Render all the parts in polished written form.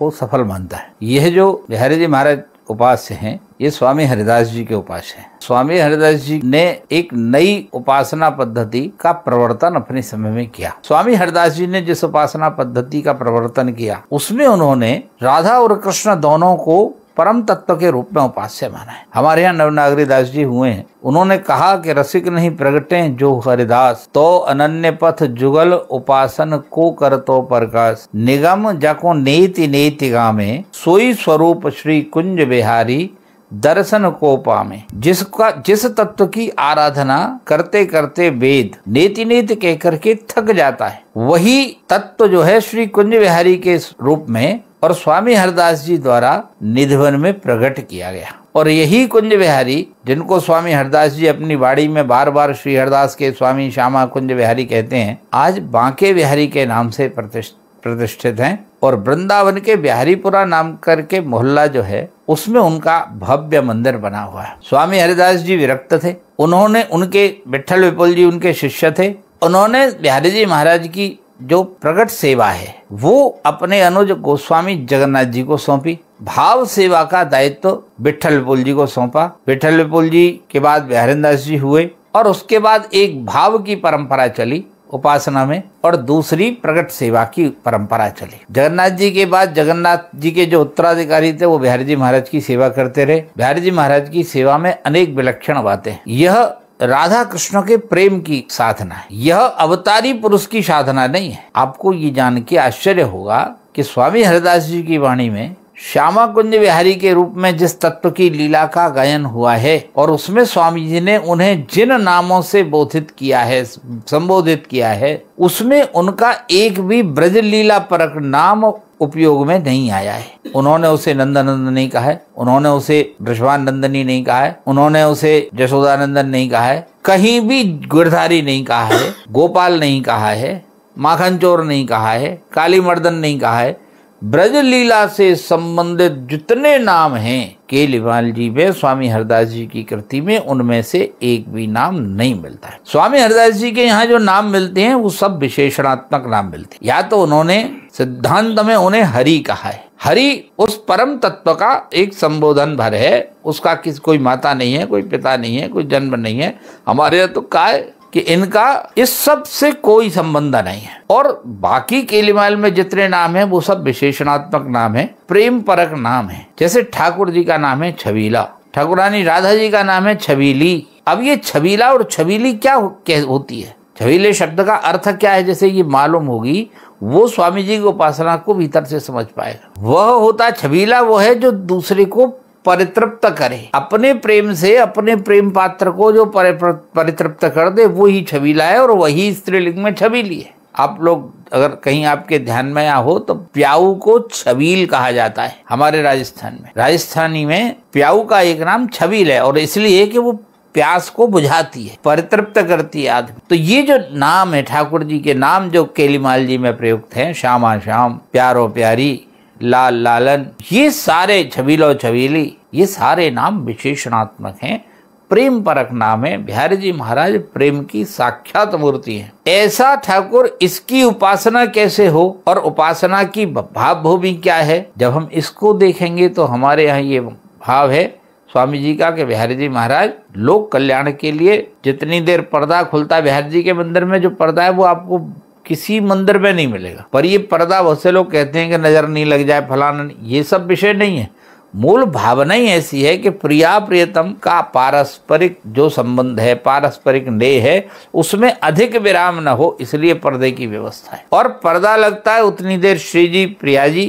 को सफल मानता है। यह जो बिहारी जी महाराज उपास्य हैं, ये स्वामी हरिदास जी के उपास्य हैं। स्वामी हरिदास जी ने एक नई उपासना पद्धति का प्रवर्तन अपने समय में किया। स्वामी हरिदास जी ने जिस उपासना पद्धति का प्रवर्तन किया उसमें उन्होंने राधा और कृष्ण दोनों को परम तत्व के रूप में उपास्य माना है। हमारे यहाँ नवनागरी दास जी हुए हैं, उन्होंने कहा कि रसिक नहीं प्रगटे जो हरिदास, तो अनन्य पथ जुगल उपासन को करतो प्रकाश, निगम जाको नेति नेति गामे, सोई स्वरूप श्री कुंज बिहारी, दर्शन को पामे। जिस तत्व की आराधना करते करते वेद नेति नेति कह करके थक जाता है, वही तत्व जो है श्री कुंज बिहारी के रूप में और स्वामी हरिदास जी द्वारा निधिवन में प्रकट किया गया। और यही कुंज बिहारी, जिनको स्वामी हरिदास जी अपनी वाणी में बार बार श्री हरिदास के स्वामी श्यामा कुंज बिहारी कहते हैं, आज बांके बिहारी के नाम से प्रतिष्ठित हैं। और वृंदावन के बिहारीपुरा नाम करके मोहल्ला जो है उसमें उनका भव्य मंदिर बना हुआ है। स्वामी हरिदास जी विरक्त थे, उन्होंने उनके विठल विपुल जी उनके शिष्य थे, उन्होंने बिहारी जी महाराज की जो प्रकट सेवा है वो अपने अनुज गोस्वामी जगन्नाथ जी को सौंपी। भाव सेवा का दायित्व विठल विपुल जी को सौंपा। विठल विपुल जी के बाद बिहारीदास जी हुए और उसके बाद एक भाव की परंपरा चली उपासना में और दूसरी प्रकट सेवा की परंपरा चली। जगन्नाथ जी के बाद जगन्नाथ जी के जो उत्तराधिकारी थे वो बिहारी जी महाराज की सेवा करते रहे। बिहारी जी महाराज की सेवा में अनेक विलक्षण बातें, यह राधा कृष्ण के प्रेम की साधना है, यह अवतारी पुरुष की साधना नहीं है। आपको ये जान के आश्चर्य होगा कि स्वामी हरिदास जी की वाणी में श्यामा कुंज बिहारी के रूप में जिस तत्व की लीला का गायन हुआ है और उसमें स्वामी जी ने उन्हें जिन नामों से बोधित किया है, संबोधित किया है, उसमें उनका एक भी ब्रज लीला परक नाम उपयोग में नहीं आया है। उन्होंने उसे नंदनंदन नहीं कहा है, उन्होंने उसे वृषभान नंदनी नहीं कहा है, उन्होंने उसे जशोदानंदन नहीं कहा है, कहीं भी गिरधारी नहीं कहा है, गोपाल नहीं कहा है, माखन चोर नहीं कहा है, काली मर्दन नहीं कहा है। ब्रज लीला से संबंधित जितने नाम हैं केलीवाल जी में स्वामी हरिदास जी की कृति में, उनमें से एक भी नाम नहीं मिलता है। स्वामी हरिदास जी के यहाँ जो नाम मिलते हैं वो सब विशेषणात्मक नाम मिलते हैं। या तो उन्होंने सिद्धांत में उन्हें हरि कहा है, हरि उस परम तत्व का एक संबोधन भर है, उसका कोई माता नहीं है, कोई पिता नहीं है, कोई जन्म नहीं है। हमारे यहाँ तो क्या है कि इनका इस सब से कोई संबंध नहीं है। और बाकी केलीमाल में जितने नाम हैं वो सब विशेषणात्मक नाम है, प्रेम परक नाम है। जैसे ठाकुर जी का नाम है छबीला, ठाकुरानी राधा जी का नाम है छबीली। अब ये छबीला और छबीली क्या होती है, छबीले शब्द का अर्थ क्या है, जैसे ये मालूम होगी वो स्वामी जी की उपासना को भीतर से समझ पाएगा। वह होता छबीला वो है जो दूसरे को परितृप्त करे, अपने प्रेम से अपने प्रेम पात्र को जो परितृप्त कर दे वो ही छबीला है और वही स्त्रीलिंग में छबीली है। आप लोग अगर कहीं आपके ध्यान में या हो तो प्याऊ को छबील कहा जाता है हमारे राजस्थान में। राजस्थानी में प्याऊ का एक नाम छबील है और इसलिए कि वो प्यास को बुझाती है, परितृप्त करती है आदमी। तो ये जो नाम है ठाकुर जी के नाम जो केलीमाल जी में प्रयुक्त हैं, श्यामा श्याम, प्यारो प्यारी, लाल लालन, ये सारे छबीलो छबीली, ये सारे नाम विशेषणात्मक हैं, प्रेम परक नाम है। बिहारी जी महाराज प्रेम की साक्षात मूर्ति हैं। ऐसा ठाकुर, इसकी उपासना कैसे हो और उपासना की भाव भूमि क्या है, जब हम इसको देखेंगे तो हमारे यहाँ ये भाव है स्वामी जी का कि बिहारी जी महाराज लोक कल्याण के लिए जितनी देर पर्दा खुलता है, बिहारी जी के मंदिर में जो पर्दा है वो आपको किसी मंदिर में नहीं मिलेगा। पर ये पर्दा बहुत से लोग कहते हैं कि नजर नहीं लग जाए, फलाना नहीं, ये सब विषय नहीं है। मूल भावना ही ऐसी है कि प्रिया प्रियतम का पारस्परिक जो संबंध है, पारस्परिक नेह है, उसमें अधिक विराम न हो, इसलिए पर्दे की व्यवस्था है। और पर्दा लगता है उतनी देर श्री जी प्रिया जी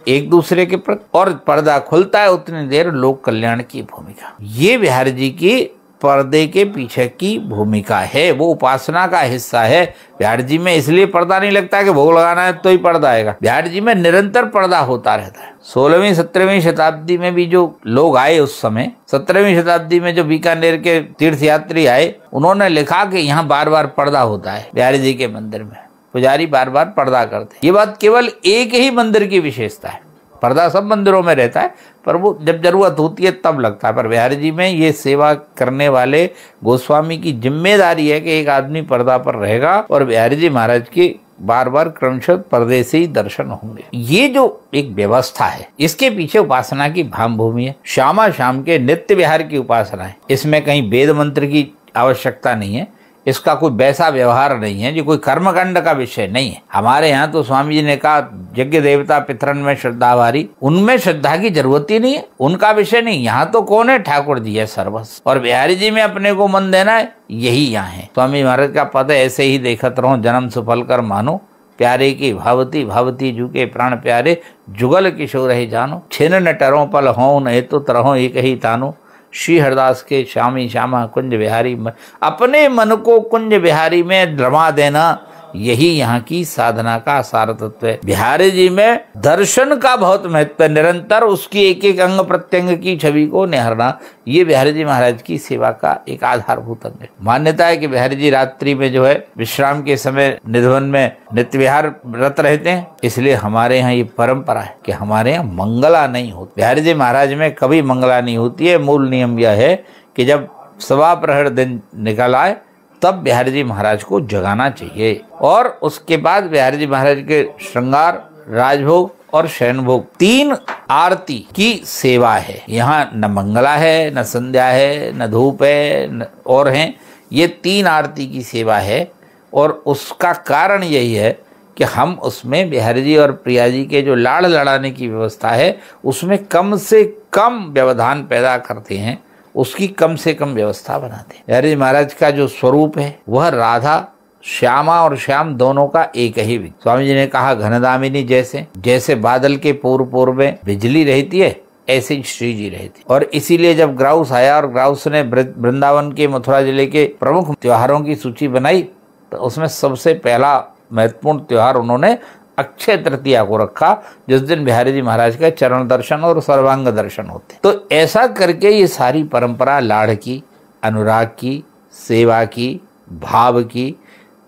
एक दूसरे के प्रति, और पर्दा खुलता है उतनी देर लोक कल्याण की भूमिका। ये बिहारी जी की पर्दे के पीछे की भूमिका है, वो उपासना का हिस्सा है। बिहारी जी में इसलिए पर्दा नहीं लगता कि भोग लगाना है तो ही पर्दा आएगा, बिहारी जी में निरंतर पर्दा होता रहता है। 16वीं 17वीं शताब्दी में भी जो लोग आए उस समय, 17वीं शताब्दी में जो बीकानेर के तीर्थयात्री आए, उन्होंने लिखा कि यहाँ बार बार पर्दा होता है बिहारी जी के मंदिर में, पुजारी बार बार पर्दा करते। ये बात केवल एक ही मंदिर की विशेषता है, पर्दा सब मंदिरों में रहता है पर वो जब जरूरत होती है तब लगता है। पर बिहारी जी में ये सेवा करने वाले गोस्वामी की जिम्मेदारी है कि एक आदमी पर्दा पर रहेगा और बिहारी जी महाराज की बार बार क्रमशः परदेसी दर्शन होंगे। ये जो एक व्यवस्था है, इसके पीछे उपासना की भाम भूमि है। श्यामा श्याम के नित्य विहार की उपासना है। इसमें कहीं वेद मंत्र की आवश्यकता नहीं है, इसका कोई वैसा व्यवहार नहीं है, जो कोई कर्मकांड का विषय नहीं है। हमारे यहाँ तो स्वामी जी ने कहा यज्ञ देवता पितरन में श्रद्धा भारी, उनमें श्रद्धा की जरूरत ही नहीं है, उनका विषय नहीं। यहाँ तो कौन है? ठाकुर जी है सर्वस्व, और बिहारी जी में अपने को मन देना है, यही यहाँ है। स्वामी महाराज का पद ऐसे ही देखत रहो, जन्म सुफल कर मानो, प्यारे की भावती भावती जुके प्राण प्यारे, जुगल किशोर है जानो, छिन न टरो पल हो न तो तरहो एक ही तानो, श्री हरिदास के श्यामी श्यामा कुंज बिहारी, अपने मन को कुंज बिहारी में रमा देना, यही यहाँ की साधना का सार तत्व है। बिहारी जी में दर्शन का बहुत महत्व है, निरंतर उसकी एक एक अंग प्रत्यंग की छवि को निहारना, ये बिहारी जी महाराज की सेवा का एक आधारभूत अंग है। मान्यता है कि बिहारी जी रात्रि में जो है विश्राम के समय निधवन में नित्य विहार व्रत रहते हैं, इसलिए हमारे यहाँ ये परंपरा है कि हमारे यहाँ मंगला नहीं होती। बिहारी जी महाराज में कभी मंगला नहीं होती है। मूल नियम यह है कि जब सवा प्रहर दिन निकल आए तब बिहारी जी महाराज को जगाना चाहिए, और उसके बाद बिहारी जी महाराज के श्रृंगार, राजभोग और शयन भोग, 3 आरती की सेवा है। यहाँ न मंगला है, न संध्या है, न धूप है और हैं, ये 3 आरती की सेवा है। और उसका कारण यही है कि हम उसमें बिहारी जी और प्रिया जी के जो लाड़ लड़ाने की व्यवस्था है, उसमें कम से कम व्यवधान पैदा करते हैं, उसकी कम से कम व्यवस्था बनाते हैं। बिहारी जी महाराज का जो स्वरूप है वह राधा, श्यामा और श्याम दोनों का एक ही। स्वामी जी ने कहा घनदामिनी जैसे बादल के पूर्व में बिजली रहती है, ऐसे ही श्री जी रहती। और इसीलिए जब ग्राउस आया और ग्राउस ने वृंदावन के मथुरा जिले के प्रमुख त्योहारों की सूची बनाई, तो उसमें सबसे पहला महत्वपूर्ण त्योहार उन्होंने अक्षय तृतीया को रखा, जिस दिन बिहारी जी महाराज का चरण दर्शन और सर्वांग दर्शन होते। तो ऐसा करके ये सारी परंपरा लाड़ की, अनुराग की, सेवा की, भाव की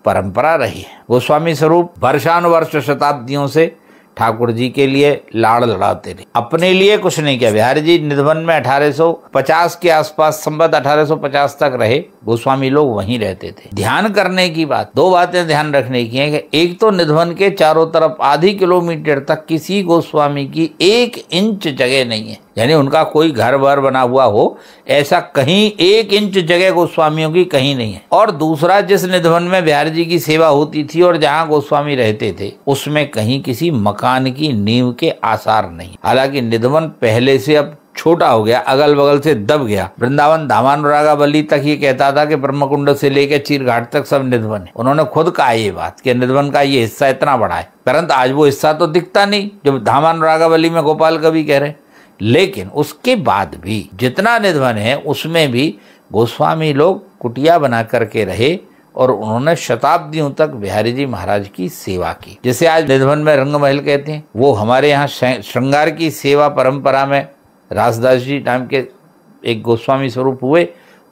परंपरा रही है। गोस्वामी स्वरूप वर्षानुवर्ष शताब्दियों से ठाकुर जी के लिए लाड़ लड़ाते रहे, अपने लिए कुछ नहीं किया। बिहारी जी निधवन में 1850 के आसपास, संवत 1850 तक रहे। गोस्वामी लोग वहीं रहते थे। ध्यान करने की बात, 2 बातें ध्यान रखने की है कि एक तो निधवन के चारों तरफ आधी किलोमीटर तक किसी गोस्वामी की 1 इंच जगह नहीं है, यानी उनका कोई घर वर बना हुआ हो, ऐसा कहीं 1 इंच जगह गोस्वामियों की कहीं नहीं है। और दूसरा, जिस निधवन में बिहारी जी की सेवा होती थी और जहाँ गोस्वामी रहते थे, उसमें कहीं किसी मकान की नींव के आसार नहीं। हालांकि निधवन पहले से अब छोटा हो गया, अगल बगल से दब गया। वृंदावन धामानुरागावली तक ये कहता था कि ब्रह्मकुंड से लेकर चीरघाट तक सब निधवन है। उन्होंने खुद कहा ये बात कि निधवन का ये हिस्सा इतना बड़ा है, परंतु आज वो हिस्सा तो दिखता नहीं, जब धामानुरागावली में गोपाल कवि कह रहे। लेकिन उसके बाद भी जितना निधवन है उसमें भी गोस्वामी लोग कुटिया बना करके रहे और उन्होंने शताब्दियों तक बिहारी जी महाराज की सेवा की। जैसे आज निधवन में रंग महल कहते हैं, वो हमारे यहाँ श्रृंगार की सेवा परंपरा में रासदास जी नाम के एक गोस्वामी स्वरूप हुए,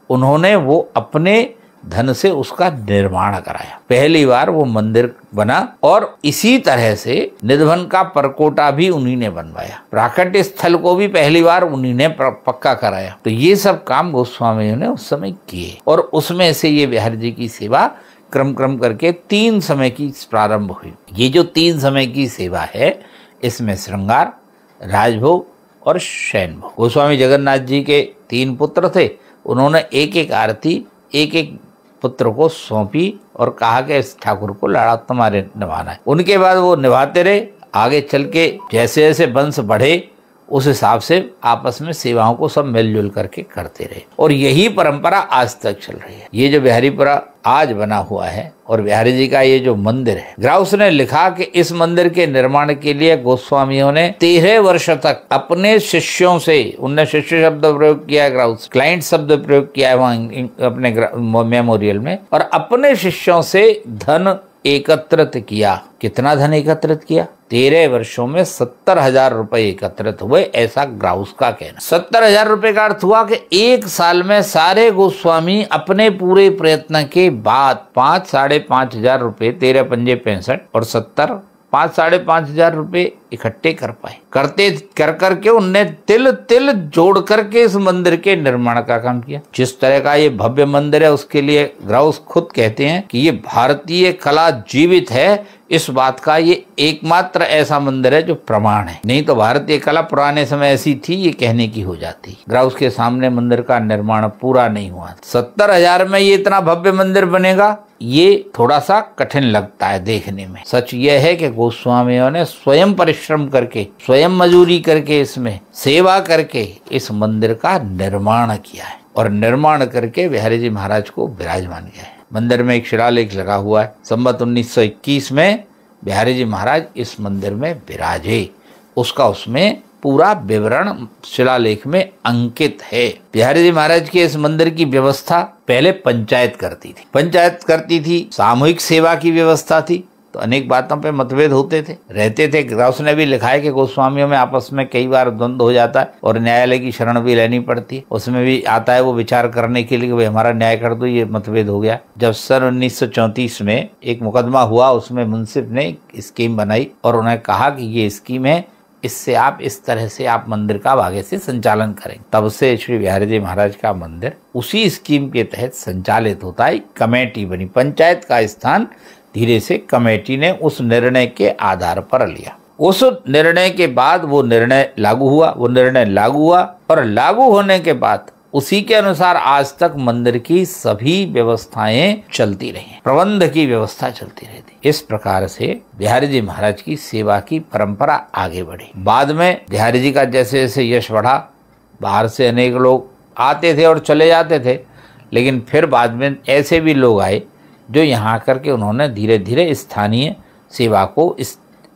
उन्होंने वो अपने धन से उसका निर्माण कराया। पहली बार वो मंदिर बना और इसी तरह से निधवन का परकोटा भी उन्हीं ने बनवाया। प्राकट्य स्थल को भी पहली बार उन्हीं ने पक्का कराया। तो ये सब काम गोस्वामियों ने उस समय किए और उसमें से ये बिहारी जी की सेवा क्रम करके 3 समय की प्रारंभ हुई। ये जो 3 समय की सेवा है, इसमें श्रृंगार, राजभोग और शयन भोग। गोस्वामी जगन्नाथ जी के 3 पुत्र थे, उन्होंने एक आरती एक पुत्र को सौंपी और कहा कि इस ठाकुर को लाड़ा तुम्हारे निभाना है। उनके बाद वो निभाते रहे। आगे चल के जैसे जैसे वंश बढ़े, उस हिसाब से आपस में सेवाओं को सब मिलजुल करके करते रहे और यही परंपरा आज तक चल रही है। ये जो बिहारीपुरा आज बना हुआ है और बिहारी जी का ये जो मंदिर है, ग्राउस ने लिखा कि इस मंदिर के निर्माण के लिए गोस्वामियों ने 13 वर्ष तक अपने शिष्यों से, उनने शिष्य शब्द प्रयोग किया है, ग्राउस क्लाइंट शब्द प्रयोग किया है वहां अपने मेमोरियल में, और अपने शिष्यों से धन एकत्रित किया। कितना धन एकत्रित किया? 13 वर्षों में 70,000 रुपए एकत्रित हुए, ऐसा ग्राउस का कहना। 70,000 रुपए का अर्थ हुआ कि 1 साल में सारे गोस्वामी अपने पूरे प्रयत्न के बाद 5-5,500 रुपए, 13 पंजे 65 और 70 5 साढ़े 5,000 रुपए इकट्ठे कर पाए। करते कर करके उनने तिल तिल जोड़ करके इस मंदिर के निर्माण का काम किया। जिस तरह का ये भव्य मंदिर है, उसके लिए ग्राउस खुद कहते हैं कि ये भारतीय कला जीवित है। इस बात का ये एकमात्र ऐसा मंदिर है जो प्रमाण है, नहीं तो भारतीय कला पुराने समय ऐसी थी ये कहने की हो जाती। ग्राउस के सामने मंदिर का निर्माण पूरा नहीं हुआ। 70,000 में ये इतना भव्य मंदिर बनेगा, ये थोड़ा सा कठिन लगता है देखने में। सच यह है कि गोस्वामियों ने स्वयं परिश्रम करके, स्वयं मजूरी करके, इसमें सेवा करके इस मंदिर का निर्माण किया है और निर्माण करके बिहारी जी महाराज को विराजमान किया है। मंदिर में एक शिलालेख लगा हुआ है। संवत 1921 में बिहारी जी महाराज इस मंदिर में विराजे, उसका उसमें पूरा विवरण शिलालेख में अंकित है। बिहारी जी महाराज के इस मंदिर की व्यवस्था पहले पंचायत करती थी, सामूहिक सेवा की व्यवस्था थी, तो अनेक बातों पे मतभेद होते थे, रहते थे। ग्राउस ने भी लिखा है कि गोस्वामियों में आपस में कई बार द्वंद्व हो जाता है और न्यायालय की शरण भी लेनी पड़ती है। उसमें भी आता है वो विचार करने के लिए कि भाई हमारा न्याय कर दो, ये मतभेद हो गया। जब सन 1934 में एक मुकदमा हुआ, उसमें मुंसिफ ने स्कीम बनाई और उन्होंने कहा कि ये स्कीम है, इससे आप इस तरह से आप मंदिर का आगे से संचालन करें। तब से श्री बिहारी जी महाराज का मंदिर उसी स्कीम के तहत संचालित होता है। कमेटी बनी, पंचायत का स्थान धीरे से कमेटी ने उस निर्णय के आधार पर लिया। उस निर्णय के बाद वो निर्णय लागू हुआ, और लागू होने के बाद उसी के अनुसार आज तक मंदिर की सभी व्यवस्थाएं चलती रही, प्रबंध की व्यवस्था चलती रहती। इस प्रकार से बिहारी जी महाराज की सेवा की परंपरा आगे बढ़ी। बाद में बिहारी जी का जैसे जैसे यश बढ़ा, बाहर से अनेक लोग आते थे और चले जाते थे, लेकिन फिर बाद में ऐसे भी लोग आए जो यहाँ आकर के उन्होंने धीरे धीरे स्थानीय सेवा को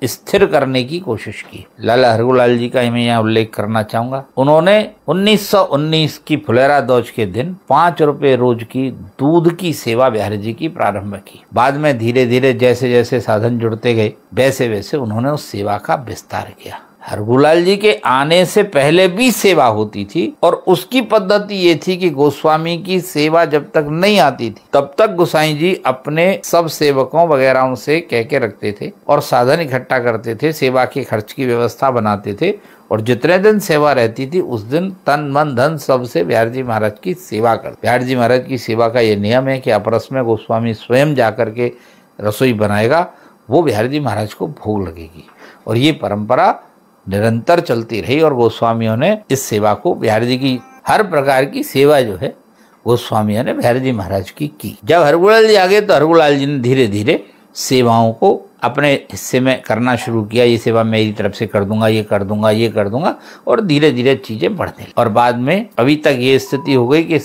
स्थिर करने की कोशिश की। लाला हरगोलाल जी का मैं यहाँ उल्लेख करना चाहूंगा। उन्होंने 1919 की फुलेरा दौज के दिन 5 रुपए रोज की दूध की सेवा बिहारी जी की प्रारंभ की। बाद में धीरे धीरे जैसे जैसे साधन जुड़ते गए, वैसे वैसे उन्होंने उस सेवा का विस्तार किया। हरगोलाल जी के आने से पहले भी सेवा होती थी और उसकी पद्धति ये थी कि गोस्वामी की सेवा जब तक नहीं आती थी तब तक गोसाई जी अपने सब सेवकों वगैरह से कह के रखते थे और साधन इकट्ठा करते थे, सेवा के खर्च की व्यवस्था बनाते थे, और जितने दिन सेवा रहती थी उस दिन तन मन धन सबसे बिहारी जी महाराज की सेवा करते। बिहारी जी महाराज की सेवा का ये नियम है कि अपरस में गोस्वामी स्वयं जाकर के रसोई बनाएगा, वो बिहारी जी महाराज को भोग लगेगी, और ये परंपरा निरंतर चलती रही। और गोस्वामियों ने इस सेवा को, बिहारी जी की हर प्रकार की सेवा जो है गोस्वामियों ने बिहारी जी महाराज की। जब हरगोलाल जी आ गए तो हरगोलाल जी ने धीरे धीरे सेवाओं को अपने हिस्से में करना शुरू किया। ये सेवा मेरी तरफ से कर दूंगा, ये कर दूंगा, और धीरे धीरे चीजें बढ़ने लगी। और बाद में अभी तक ये स्थिति हो गई कि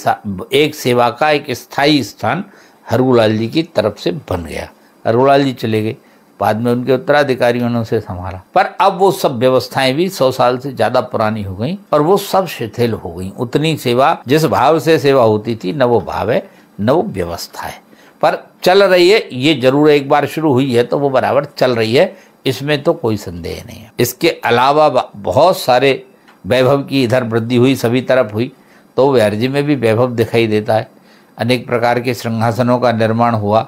एक सेवा का एक स्थायी स्थान हरगोलाल जी की तरफ से बन गया। हरगोलाल जी चले गए, बाद में उनके उत्तराधिकारियों ने उसे संभाला, पर अब वो सब व्यवस्थाएं भी 100 साल से ज्यादा पुरानी हो गई और वो सब शिथिल हो गई। उतनी सेवा, जिस भाव से सेवा होती थी, न वो भाव है न वो व्यवस्था है, पर चल रही है। ये जरूर एक बार शुरू हुई है तो वो बराबर चल रही है, इसमें तो कोई संदेह नहीं है। इसके अलावा बहुत सारे वैभव की इधर वृद्धि हुई, सभी तरफ हुई, तो बिहारी जी में भी वैभव दिखाई देता है। अनेक प्रकार के सिंहासनों का निर्माण हुआ,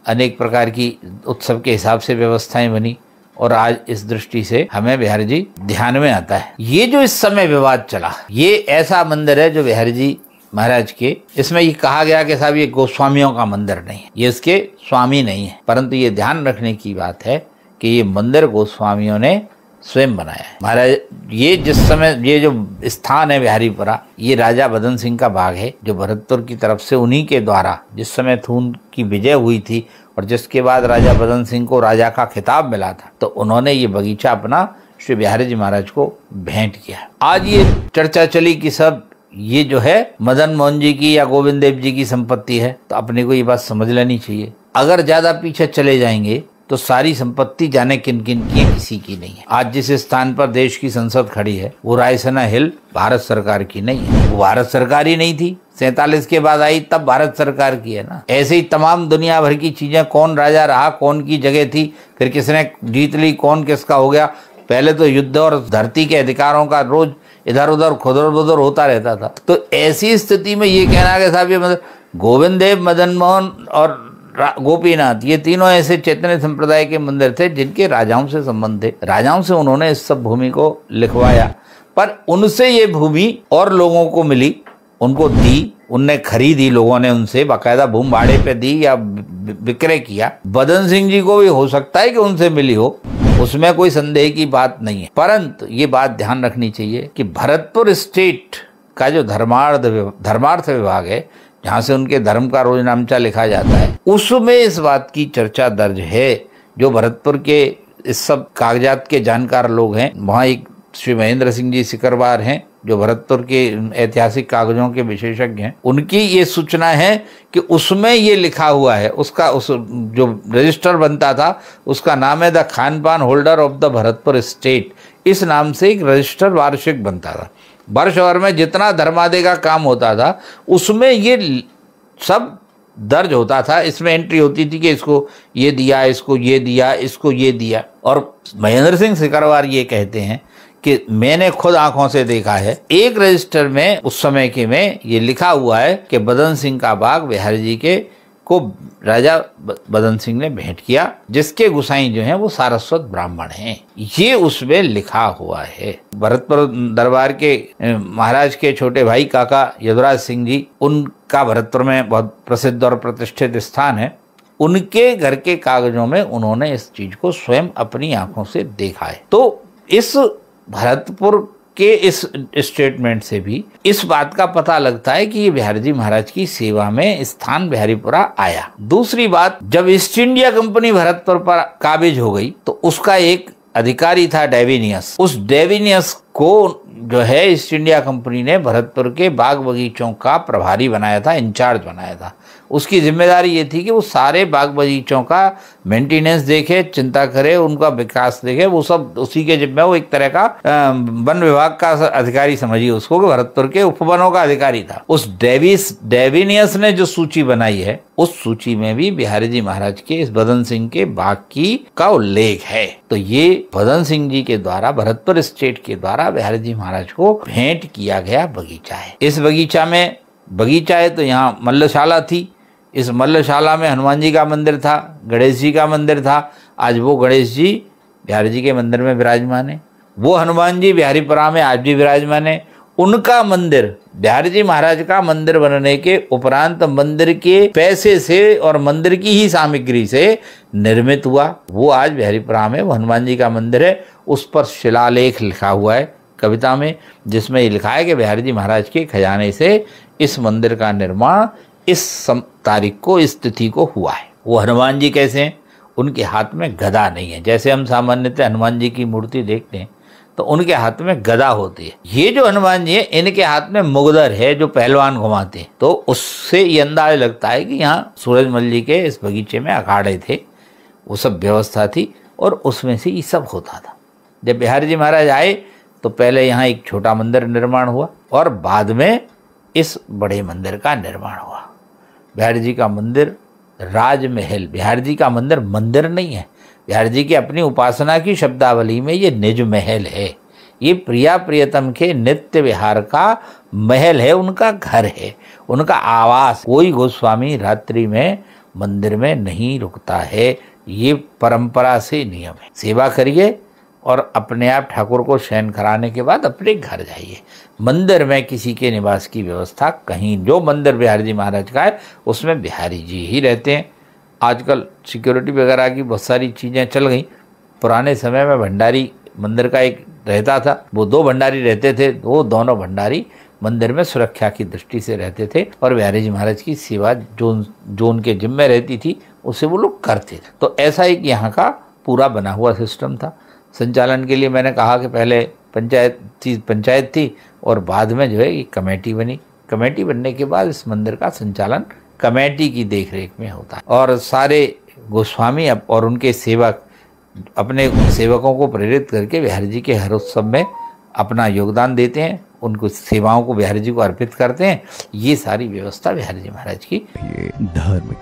अनेक प्रकार की उत्सव के हिसाब से व्यवस्थाएं बनी, और आज इस दृष्टि से हमें बिहारी जी ध्यान में आता है। ये जो इस समय विवाद चला, ये ऐसा मंदिर है जो बिहारी जी महाराज के, इसमें ये कहा गया कि साहब ये गोस्वामियों का मंदिर नहीं है, ये इसके स्वामी नहीं है, परंतु ये ध्यान रखने की बात है कि ये मंदिर गोस्वामियों ने स्वयं बनाया है। महाराज ये जिस समय ये जो स्थान है बिहारीपुरा, ये राजा बदन सिंह का बाग है, जो भरतपुर की तरफ से उन्हीं के द्वारा जिस समय थून की विजय हुई थी और जिसके बाद राजा बदन सिंह को राजा का खिताब मिला था, तो उन्होंने ये बगीचा अपना श्री बिहारी जी महाराज को भेंट किया। आज ये चर्चा चली कि सब ये जो है मदन मोहन जी की या गोविंद देव जी की संपत्ति है, तो अपने को ये बात समझ लेनी चाहिए। अगर ज्यादा पीछे चले जाएंगे तो सारी संपत्ति जाने किन किन की है, किसी की नहीं है। आज जिस स्थान पर देश की संसद खड़ी है वो रायसेना हिल भारत सरकार की नहीं है, वो भारत सरकार ही नहीं थी, 47 के बाद आई तब भारत सरकार की है ना। ऐसे ही तमाम दुनिया भर की चीजें, कौन राजा रहा, कौन की जगह थी, फिर किसने जीत ली, कौन किसका हो गया, पहले तो युद्ध और धरती के अधिकारों का रोज इधर उधर खुदर बुदर होता रहता था। तो ऐसी स्थिति में ये कहना कि साहब ये मतलब गोविंद देव, मदन मोहन और गोपीनाथ, ये तीनों ऐसे चैतन्य संप्रदाय के मंदिर थे जिनके राजाओं से संबंध थे। राजाओं से उन्होंने इस सब भूमि को लिखवाया, पर उनसे ये भूमि और लोगों को मिली, उनको दी, उनने खरीदी, लोगों ने उनसे बाकायदा भूमि भाड़े पे दी या विक्रय किया। बदन सिंह जी को भी हो सकता है कि उनसे मिली हो, उसमें कोई संदेह की बात नहीं है। परंतु ये बात ध्यान रखनी चाहिए कि भरतपुर स्टेट का जो धर्मार्थ विभाग है, जहाँ से उनके धर्म का रोजनामचा लिखा जाता है, उसमें इस बात की चर्चा दर्ज है। जो भरतपुर के इस सब कागजात के जानकार लोग हैं, वहाँ एक श्री महेंद्र सिंह जी सिकरवार हैं जो भरतपुर के ऐतिहासिक कागजों के विशेषज्ञ हैं। उनकी ये सूचना है कि उसमें ये लिखा हुआ है, उसका उस जो रजिस्टर बनता था उसका नाम है द खानपान holder of the Bharatpur state. इस नाम से एक रजिस्टर वार्षिक बनता था। वर्ष भर में जितना धर्मादय का काम होता था उसमें ये सब दर्ज होता था। इसमें एंट्री होती थी कि इसको ये दिया, इसको ये दिया, इसको ये दिया। और महेंद्र सिंह सिकरवार ये कहते हैं कि मैंने खुद आंखों से देखा है, एक रजिस्टर में उस समय के में ये लिखा हुआ है कि बदन सिंह का बाग बिहारी जी के को राजा बदन सिंह ने भेंट किया, जिसके गुसाई जो हैं वो सारस्वत ब्राह्मण हैं। ये उसमें लिखा हुआ है। भरतपुर दरबार के महाराज के छोटे भाई काका यदुराज सिंह जी, उनका भरतपुर में बहुत प्रसिद्ध और प्रतिष्ठित स्थान है। उनके घर के कागजों में उन्होंने इस चीज को स्वयं अपनी आंखों से देखा है। तो इस भरतपुर के इस स्टेटमेंट से भी इस बात का पता लगता है कि ये बिहारी जी महाराज की सेवा में स्थान बिहारीपुरा आया। दूसरी बात, जब ईस्ट इंडिया कंपनी भरतपुर पर काबिज हो गई तो उसका एक अधिकारी था डेविनियस। उस डेविनियस को जो है ईस्ट इंडिया कंपनी ने भरतपुर के बाग बगीचों का प्रभारी बनाया था, इंचार्ज बनाया था। उसकी जिम्मेदारी ये थी कि वो सारे बाग बगीचों का मेंटेनेंस देखे, चिंता करे, उनका विकास देखे, वो सब उसी के जिम्मे। वो एक तरह का वन विभाग का अधिकारी समझिए उसको, कि भरतपुर के उपवनों का अधिकारी था। उस डेविनियस ने जो सूची बनाई है, उस सूची में भी बिहारी जी महाराज के इस बदन सिंह के बाग का उल्लेख है। तो ये बदन सिंह जी के द्वारा भरतपुर स्टेट के द्वारा बिहारी जी महाराज को भेंट किया गया बगीचा है। इस बगीचा है तो यहाँ मल्लशाला थी। इस मल्लशाला में हनुमान जी का मंदिर था, गणेश जी का मंदिर था। आज वो गणेश जी बिहारी जी के मंदिर में विराजमान है, वो हनुमान जी बिहारीपुरा में आज भी विराजमान है। उनका मंदिर बिहारी जी महाराज का मंदिर बनने के उपरांत मंदिर के पैसे से और मंदिर की ही सामग्री से निर्मित हुआ। वो आज बिहारीपुरा में वो हनुमान जी का मंदिर है। उस पर शिलालेख लिखा हुआ है कविता में, जिसमें ये लिखा है कि बिहारी जी महाराज के खजाने से इस मंदिर का निर्माण इस तारीख को, इस तिथि को हुआ है। वो हनुमान जी कैसे हैं? उनके हाथ में गदा नहीं है। जैसे हम सामान्यतः हनुमान जी की मूर्ति देखते हैं तो उनके हाथ में गदा होती है। ये जो हनुमान जी है, इनके हाथ में मुगदर है जो पहलवान घुमाते हैं। तो उससे ये अंदाज लगता है कि यहाँ सूरजमल जी के इस बगीचे में अखाड़े थे, वो सब व्यवस्था थी और उसमें से ये सब होता था। जब बिहारी जी महाराज आए तो पहले यहाँ एक छोटा मंदिर निर्माण हुआ और बाद में इस बड़े मंदिर का निर्माण हुआ। बिहारी जी का मंदिर राजमहल, बिहारी जी का मंदिर मंदिर नहीं है। बिहारी जी की अपनी उपासना की शब्दावली में ये निज महल है। ये प्रिया प्रियतम के नित्य विहार का महल है, उनका घर है, उनका आवास। कोई गोस्वामी रात्रि में मंदिर में नहीं रुकता है, ये परंपरा से नियम है। सेवा करिए और अपने आप ठाकुर को शयन कराने के बाद अपने घर जाइए। मंदिर में किसी के निवास की व्यवस्था कहीं, जो मंदिर बिहारी जी महाराज का है उसमें बिहारी जी ही रहते हैं। आजकल सिक्योरिटी वगैरह की बहुत सारी चीज़ें चल गई। पुराने समय में भंडारी मंदिर का एक रहता था, वो 2 भंडारी रहते थे। वो दोनों भंडारी मंदिर में सुरक्षा की दृष्टि से रहते थे और बिहारी जी महाराज की सेवा जो उनके जिम्मे रहती थी उसे वो लोग करते थे। तो ऐसा एक यहाँ का पूरा बना हुआ सिस्टम था। संचालन के लिए मैंने कहा कि पहले पंचायत थी और बाद में जो है ये कमेटी बनी। कमेटी बनने के बाद इस मंदिर का संचालन कमेटी की देखरेख में होता है और सारे गोस्वामी और उनके सेवक अपने सेवकों को प्रेरित करके बिहारी जी के हर उत्सव में अपना योगदान देते हैं, उनको सेवाओं को बिहारी जी को अर्पित करते हैं। ये सारी व्यवस्था बिहारी जी महाराज की। ये धर्म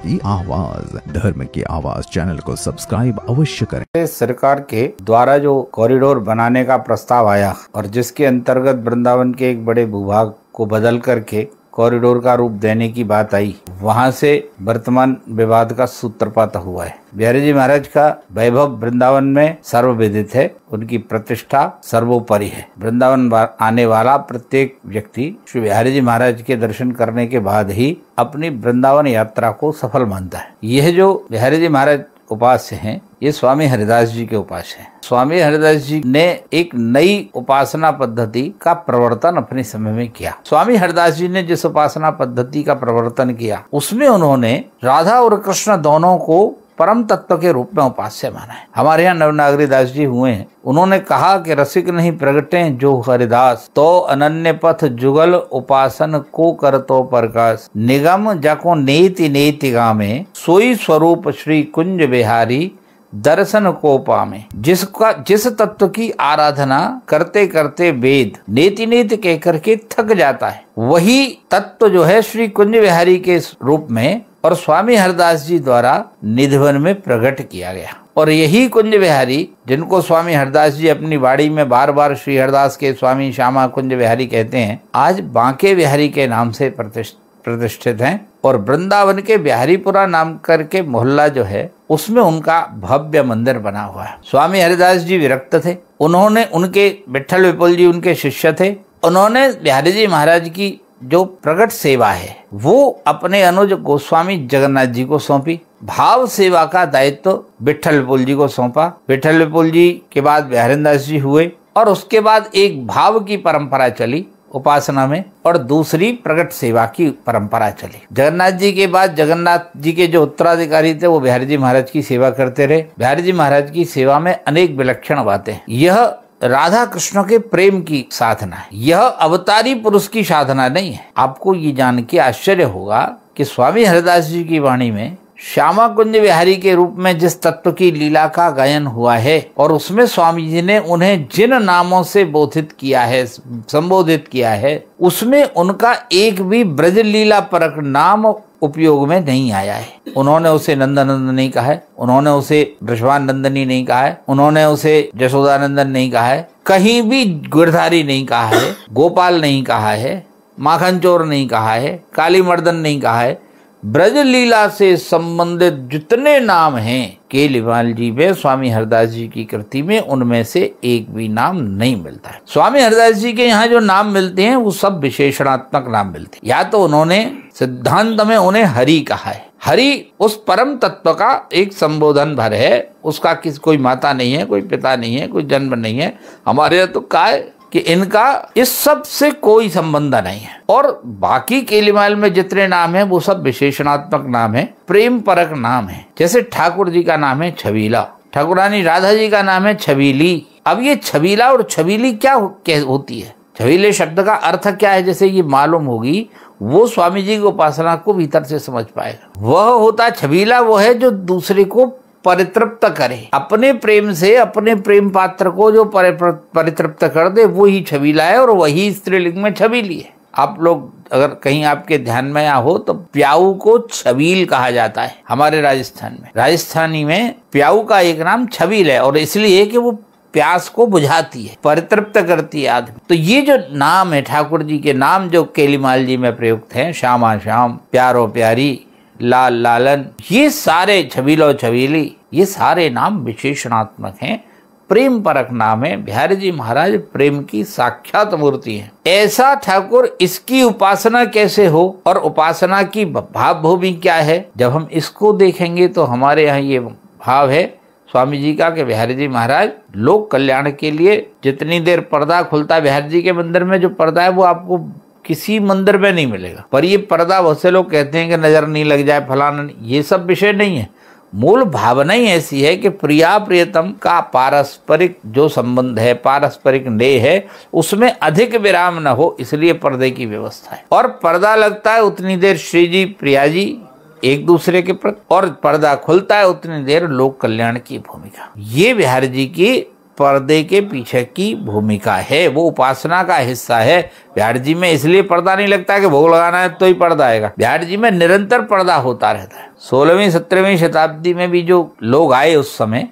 की आवाज चैनल को सब्सक्राइब अवश्य करें। सरकार के द्वारा जो कॉरिडोर बनाने का प्रस्ताव आया और जिसके अंतर्गत वृंदावन के एक बड़े भूभाग को बदल करके कॉरिडोर का रूप देने की बात आई, वहां से वर्तमान विवाद का सूत्रपात हुआ है। बिहारी जी महाराज का वैभव वृंदावन में सर्वविदित है, उनकी प्रतिष्ठा सर्वोपरि है। वृंदावन आने वाला प्रत्येक व्यक्ति श्री बिहारी जी महाराज के दर्शन करने के बाद ही अपनी वृंदावन यात्रा को सफल मानता है। यह जो बिहारी जी महाराज उपास्य हैं, ये स्वामी हरिदास जी के उपास्य हैं। स्वामी हरिदास जी ने एक नई उपासना पद्धति का प्रवर्तन अपने समय में किया। स्वामी हरिदास जी ने जिस उपासना पद्धति का प्रवर्तन किया, उसमें उन्होंने राधा और कृष्ण दोनों को परम तत्व के रूप में उपास्य माना है। हमारे यहाँ नवनागरी दास जी हुए हैं, उन्होंने कहा कि रसिक नहीं प्रगटे जो हरिदास, तो अनन्य पथ जुगल उपासन को करतो प्रकाश, निगम जाको नेति नेति गामे, सोई स्वरूप श्री कुंज बिहारी दर्शन को पामे। जिस तत्व की आराधना करते करते वेद नेति नेति कह करके थक जाता है, वही तत्व जो है श्री कुंज बिहारी के रूप में और स्वामी हरिदास जी द्वारा निधिवन में प्रकट किया गया। और यही कुंज बिहारी, जिनको स्वामी हरिदास जी अपनी वाणी में बार बार श्री हरिदास के स्वामी श्यामा कुंज बिहारी कहते हैं, आज बांके बिहारी के नाम से प्रतिष्ठित हैं। और वृंदावन के बिहारीपुरा नाम करके मोहल्ला जो है, उसमें उनका भव्य मंदिर बना हुआ है। स्वामी हरिदास जी विरक्त थे, उन्होंने उनके विठल विपुल जी उनके शिष्य थे, उन्होंने बिहारी जी महाराज की जो प्रकट सेवा है वो अपने अनुज गोस्वामी जगन्नाथ जी को सौंपी। भाव सेवा का दायित्व विठल विपुल जी को सौंपा। विठल विपुल जी के बाद बिहारीदास जी हुए और उसके बाद एक भाव की परंपरा चली उपासना में और दूसरी प्रकट सेवा की परंपरा चली। जगन्नाथ जी के बाद जगन्नाथ जी के जो उत्तराधिकारी थे वो बिहारी जी महाराज की सेवा करते रहे। बिहारी जी महाराज की सेवा में अनेक विलक्षण बातें हैं। यह राधा कृष्ण के प्रेम की साधना है, यह अवतारी पुरुष की साधना नहीं है। आपको ये जान के आश्चर्य होगा कि स्वामी हरिदास जी की वाणी में श्यामा कुंज बिहारी के रूप में जिस तत्व की लीला का गायन हुआ है और उसमें स्वामी जी ने उन्हें जिन नामों से बोधित किया है, संबोधित किया है, उसमें उनका एक भी ब्रज लीला परक नाम उपयोग में नहीं आया है। उन्होंने उसे नंदनंदन नहीं कहा है, उन्होंने उसे वृषभान नंदनी नहीं कहा है, उन्होंने उसे जशोदानंदन नहीं कहा है, कहीं भी गिरधारी नहीं कहा है, गोपाल नहीं कहा है, माखन चोर नहीं कहा है, काली मर्दन नहीं कहा है। ब्रज लीला से संबंधित जितने नाम हैं केलीवाल जी में, स्वामी हरिदास जी की कृति में, उनमें से एक भी नाम नहीं मिलता है। स्वामी हरिदास जी के यहाँ जो नाम मिलते हैं वो सब विशेषणात्मक नाम मिलते हैं। या तो उन्होंने सिद्धांत में उन्हें हरि कहा है, हरि उस परम तत्व का एक संबोधन भर है, उसका कोई माता नहीं है, कोई पिता नहीं है, कोई जन्म नहीं है। हमारे यहाँ तो क्या है कि इनका इस सब से कोई संबंध नहीं है। और बाकी केलीमाल में जितने नाम हैं वो सब विशेषणात्मक नाम है, प्रेम परक नाम है। जैसे ठाकुर जी का नाम है छबीला, ठाकुरानी राधा जी का नाम है छबीली। अब ये छबीला और छबीली क्या होती है, छबीले शब्द का अर्थ क्या है, जैसे ये मालूम होगी वो स्वामी जी की उपासना को भीतर से समझ पाएगा। वह होता छबीला वो है जो दूसरे को परितृप्त करे, अपने प्रेम से अपने प्रेम पात्र को जो परितृप्त कर दे वो ही छबीला है और वही स्त्रीलिंग में छबीली है। आप लोग अगर कहीं आपके ध्यान में आ हो तो प्याऊ को छबील कहा जाता है हमारे राजस्थान में। राजस्थानी में प्याऊ का एक नाम छबील है और इसलिए कि वो प्यास को बुझाती है, परितृप्त करती है आदमी। तो ये जो नाम है ठाकुर जी के नाम जो केलीमाल जी में प्रयुक्त हैं, श्यामा श्याम, प्यारो प्यारी, लाल लालन, ये सारे छबीलो छबीली, ये सारे नाम विशेषणात्मक हैं, प्रेम परक नाम है। बिहारी जी महाराज प्रेम की साक्षात मूर्ति है। ऐसा ठाकुर, इसकी उपासना कैसे हो और उपासना की भाव भूमि क्या है, जब हम इसको देखेंगे तो हमारे यहाँ ये भाव है स्वामी जी का कि बिहारी जी महाराज लोक कल्याण के लिए जितनी देर पर्दा खुलता है, बिहारी जी के मंदिर में जो पर्दा है वो आपको किसी मंदिर में नहीं मिलेगा। पर ये पर्दा बहुत से लोग कहते हैं कि नजर नहीं लग जाए, फलाना नहीं, ये सब विषय नहीं है। मूल भावना ही ऐसी है कि प्रिया प्रियतम का पारस्परिक जो संबंध है, पारस्परिक नेह है, उसमें अधिक विराम न हो, इसलिए पर्दे की व्यवस्था है। और पर्दा लगता है उतनी देर श्री जी प्रिया जी एक दूसरे के प्रति, और पर्दा खुलता है उतनी देर लोक कल्याण की भूमिका। ये बिहारी जी की पर्दे के पीछे की भूमिका है, वो उपासना का हिस्सा है। बिहारी जी में इसलिए पर्दा नहीं लगता कि भोग लगाना है तो ही पर्दा आएगा। बिहारी जी में निरंतर पर्दा होता रहता है। 16वीं 17वीं शताब्दी में भी जो लोग आए उस समय